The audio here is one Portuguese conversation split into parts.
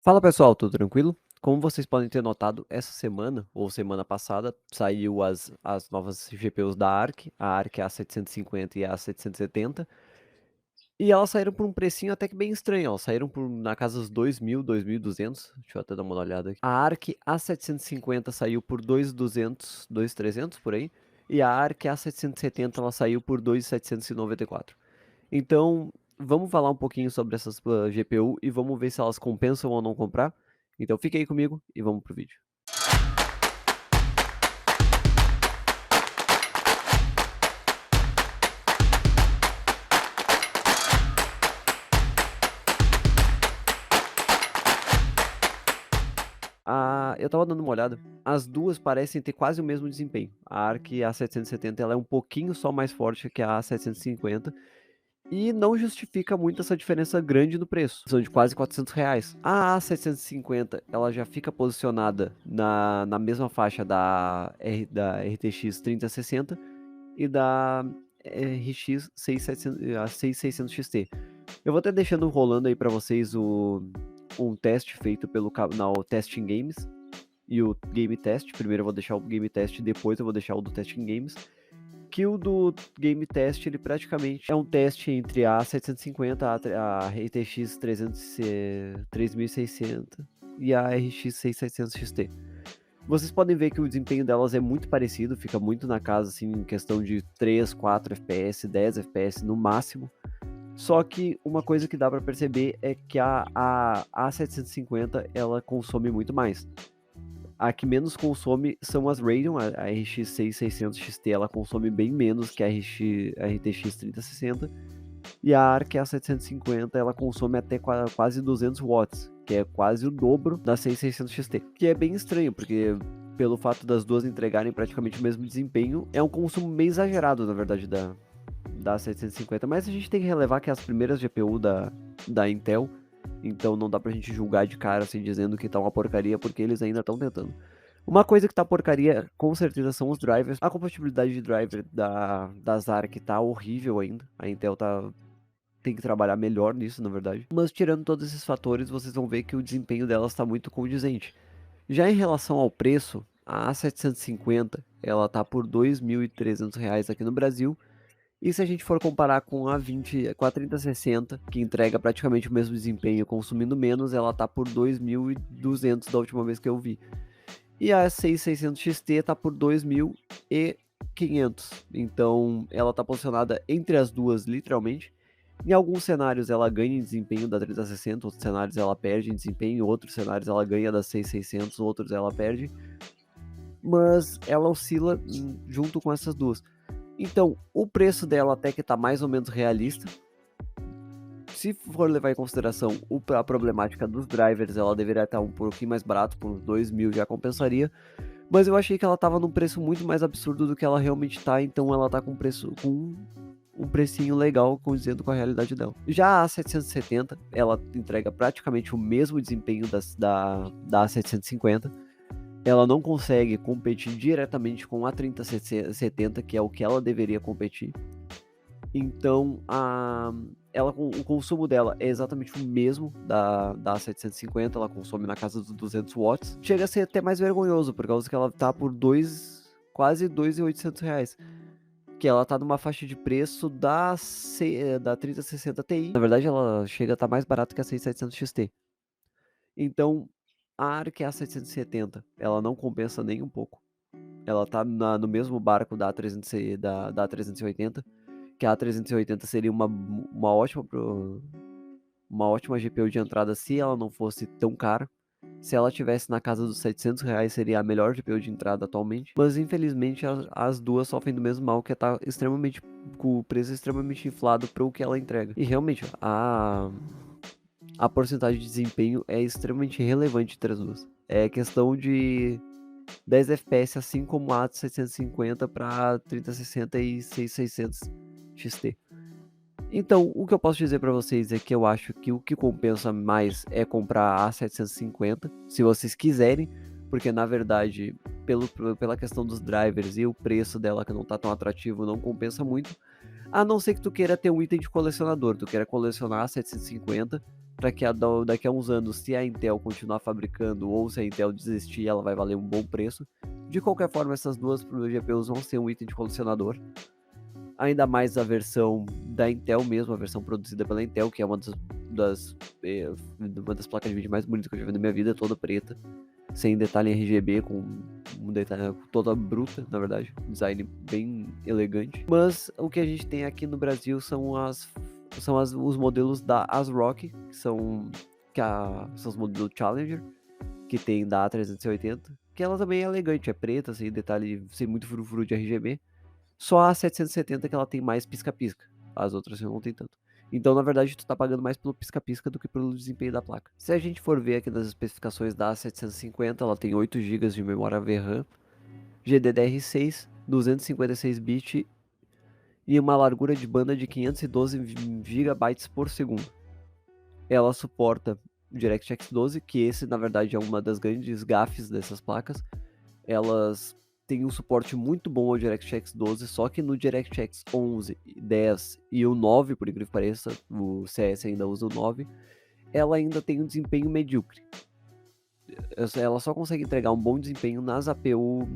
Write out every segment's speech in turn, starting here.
Fala pessoal, tudo tranquilo? Como vocês podem ter notado, essa semana, ou semana passada, saiu as novas GPUs da ARC, a ARC A750 e a A770, e elas saíram por um precinho até que bem estranho, elas saíram na casa dos 2.000, 2.200, deixa eu até dar uma olhada aqui. A ARC A750 saiu por 2.200, 2.300 por aí, e a ARC A770 ela saiu por 2.794. Então, vamos falar um pouquinho sobre essas GPU e vamos ver se elas compensam ou não comprar. Então fica aí comigo e vamos pro vídeo. Eu tava dando uma olhada, as duas parecem ter quase o mesmo desempenho. A ARC A770 ela é um pouquinho só mais forte que a A750 e não justifica muito essa diferença grande no preço, são de quase R$ 400. A A750 ela já fica posicionada na mesma faixa da RTX 3060 e da RX 6600 XT. Eu vou até deixando rolando aí para vocês um teste feito pelo canal Testing Games e o Game Test. Primeiro eu vou deixar o Game Test, depois eu vou deixar o do Testing Games. Que o do Game Test ele praticamente é um teste entre a 750, a RTX 3600 e a RX 6600 XT. Vocês podem ver que o desempenho delas é muito parecido, fica muito na casa, assim, em questão de 3, 4 FPS, 10 FPS no máximo. Só que uma coisa que dá para perceber é que a 750 ela consome muito mais. A que menos consome são as Radeon, a RX 6600 XT ela consome bem menos que a RTX 3060. E a ARC A750 ela consome até quase 200 watts, que é quase o dobro da 6600 XT. Que é bem estranho, porque pelo fato das duas entregarem praticamente o mesmo desempenho, é um consumo meio exagerado, na verdade, da 750. Mas a gente tem que relevar que é as primeiras GPU da Intel, então não dá pra gente julgar de cara assim, dizendo que tá uma porcaria, porque eles ainda estão tentando. Uma coisa que tá porcaria, com certeza, são os drivers. A compatibilidade de driver das ARC tá horrível ainda. A Intel tem que trabalhar melhor nisso, na verdade. Mas tirando todos esses fatores, vocês vão ver que o desempenho delas está muito condizente. Já em relação ao preço, a A750 ela tá por R$ 2.300 aqui no Brasil. E se a gente for comparar com a 3060, que entrega praticamente o mesmo desempenho consumindo menos, ela tá por 2.200 da última vez que eu vi. E a 6600 XT tá por 2.500. Então ela tá posicionada entre as duas, literalmente. Em alguns cenários ela ganha em desempenho da 3060, outros cenários ela perde em desempenho, outros cenários ela ganha da 6600, outros ela perde. Mas ela oscila junto com essas duas. Então, o preço dela até que tá mais ou menos realista. Se for levar em consideração a problemática dos drivers, ela deveria estar um pouquinho mais barato, por uns 2.000 já compensaria. Mas eu achei que ela tava num preço muito mais absurdo do que ela realmente tá, então ela tá com um precinho legal condizendo com a realidade dela. Já a 770, ela entrega praticamente o mesmo desempenho da 750. Ela não consegue competir diretamente com a 3070, que é o que ela deveria competir. Então, o consumo dela é exatamente o mesmo da 750, ela consome na casa dos 200 watts. Chega a ser até mais vergonhoso, por causa que ela tá por quase R$ 2.800. Que ela tá numa faixa de preço da 3060 Ti. Na verdade, ela chega a estar mais barata que a 6700 XT. Então, a ARC A770, ela não compensa nem um pouco. Ela tá no mesmo barco da 380, que a 380 seria uma ótima GPU de entrada se ela não fosse tão cara. Se ela tivesse na casa dos R$ 700, seria a melhor GPU de entrada atualmente. Mas infelizmente as duas sofrem do mesmo mal, que tá extremamente com o preço extremamente inflado para o que ela entrega. E realmente a porcentagem de desempenho é extremamente relevante entre as duas. É questão de 10 FPS, assim como a 650 para 3060 e 6600 XT. Então, o que eu posso dizer para vocês é que eu acho que o que compensa mais é comprar a 750, se vocês quiserem, porque na verdade, pela questão dos drivers e o preço dela que não tá tão atrativo, não compensa muito. A não ser que tu queira ter um item de colecionador, tu queira colecionar a 750, para que daqui a uns anos, se a Intel continuar fabricando ou se a Intel desistir, ela vai valer um bom preço. De qualquer forma, essas duas GPUs vão ser um item de colecionador. Ainda mais a versão da Intel mesmo, a versão produzida pela Intel, que é uma das placas de vídeo mais bonitas que eu já vi na minha vida, toda preta, sem detalhe em RGB, com um detalhe toda bruta, na verdade, um design bem elegante. Mas o que a gente tem aqui no Brasil são os modelos da ASRock, que são os modelos Challenger, que tem da A380, que ela também é elegante, é preta, sem detalhe, sem muito frufru de RGB. Só a 770 que ela tem mais pisca-pisca, as outras não tem tanto. Então, na verdade, tu tá pagando mais pelo pisca-pisca do que pelo desempenho da placa. Se a gente for ver aqui nas especificações da A750, ela tem 8 GB de memória VRAM, GDDR6, 256 bits e uma largura de banda de 512 GB por segundo. Ela suporta o DirectX 12, que esse, na verdade, é uma das grandes gafes dessas placas. Elas têm um suporte muito bom ao DirectX 12, só que no DirectX 11, 10 e o 9, por incrível que pareça, o CS ainda usa o 9, ela ainda tem um desempenho medíocre. Ela só consegue entregar um bom desempenho nas APU,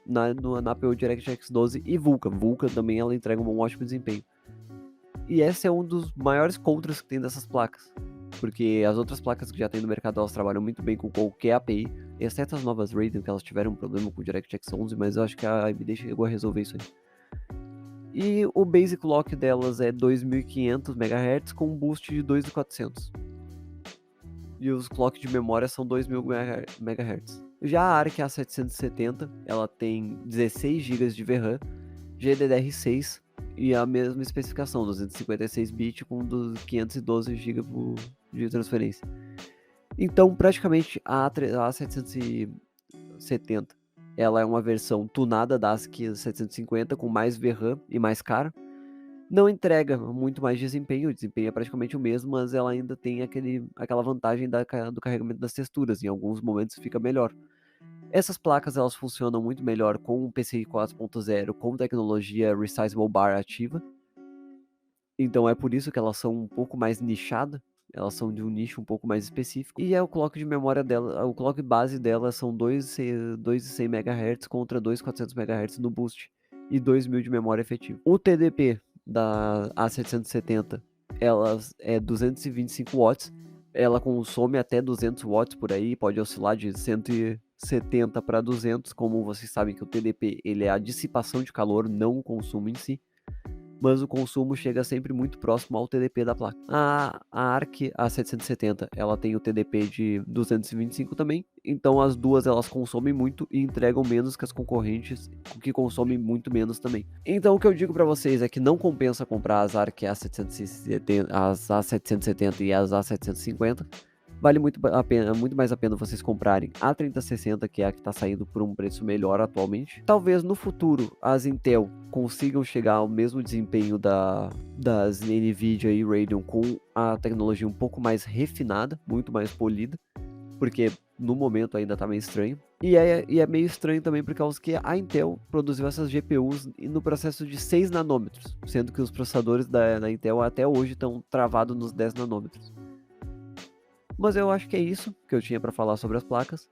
na APU DirectX 12 e Vulkan. Vulkan também ela entrega um ótimo desempenho. E esse é um dos maiores contras que tem dessas placas, porque as outras placas que já tem no mercado, elas trabalham muito bem com qualquer API, exceto as novas Radeon, que elas tiveram um problema com o DirectX 11, mas eu acho que a AMD chegou a resolver isso aí. E o Basic Clock delas é 2500 MHz com um boost de 2400. E os clocks de memória são 2000 MHz. Já a ARC A770, ela tem 16 GB de VRAM, GDDR6 e a mesma especificação, 256 bits com 512 GB de transferência. Então, praticamente, a A770 ela é uma versão tunada da ASIC 750 com mais VRAM e mais cara. Não entrega muito mais desempenho, o desempenho é praticamente o mesmo, mas ela ainda tem aquela vantagem do carregamento das texturas, em alguns momentos fica melhor. Essas placas elas funcionam muito melhor com o PCI 4.0 com tecnologia Resizable Bar ativa. Então é por isso que elas são um pouco mais nichadas, elas são de um nicho um pouco mais específico. E o clock de memória dela, o clock base dela são 2.100 MHz contra 2.400 MHz no boost e 2.000 de memória efetiva. O TDP da A770, ela é 225 watts, ela consome até 200 watts por aí, pode oscilar de 170 para 200, como vocês sabem que o TDP ele é a dissipação de calor, não o consumo em si, mas o consumo chega sempre muito próximo ao TDP da placa. A ARC A770, ela tem o TDP de 225 também, então as duas elas consomem muito e entregam menos que as concorrentes, que consomem muito menos também. Então o que eu digo para vocês é que não compensa comprar as ARC A770, as A770 e as A750. Vale muito mais a pena vocês comprarem a 3060, que é a que está saindo por um preço melhor atualmente. Talvez no futuro as Intel consigam chegar ao mesmo desempenho das Nvidia e Radeon com a tecnologia um pouco mais refinada, muito mais polida, porque no momento ainda está meio estranho. E é meio estranho também por causa que a Intel produziu essas GPUs no processo de 6 nanômetros, sendo que os processadores da Intel até hoje estão travados nos 10 nanômetros. Mas eu acho que é isso que eu tinha para falar sobre as placas.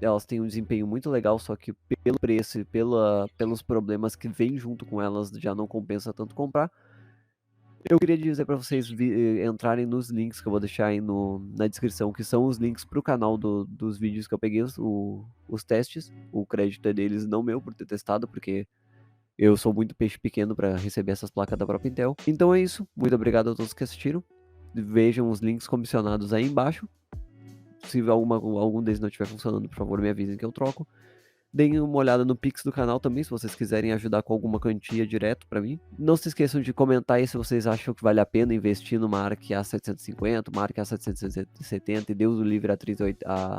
Elas têm um desempenho muito legal, só que pelo preço e pelos problemas que vêm junto com elas, já não compensa tanto comprar. Eu queria dizer para vocês entrarem nos links que eu vou deixar aí na descrição, que são os links para o canal dos vídeos que eu peguei, os testes. O crédito é deles, não meu, por ter testado, porque eu sou muito peixe pequeno para receber essas placas da própria Intel. Então é isso. Muito obrigado a todos que assistiram. Vejam os links comissionados aí embaixo. Se algum deles não estiver funcionando, por favor, me avisem que eu troco. Deem uma olhada no Pix do canal também, se vocês quiserem ajudar com alguma quantia direto pra mim. Não se esqueçam de comentar aí se vocês acham que vale a pena investir numa ARC A750, uma ARC A770 e Deus o livre a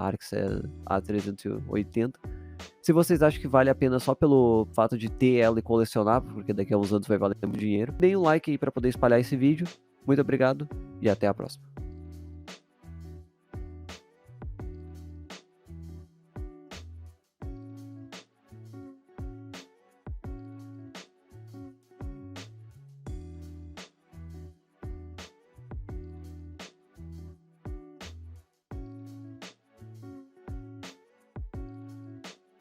ARC A380. Se vocês acham que vale a pena só pelo fato de ter ela e colecionar, porque daqui a uns anos vai valer muito dinheiro. Deem um like aí pra poder espalhar esse vídeo. Muito obrigado e até a próxima.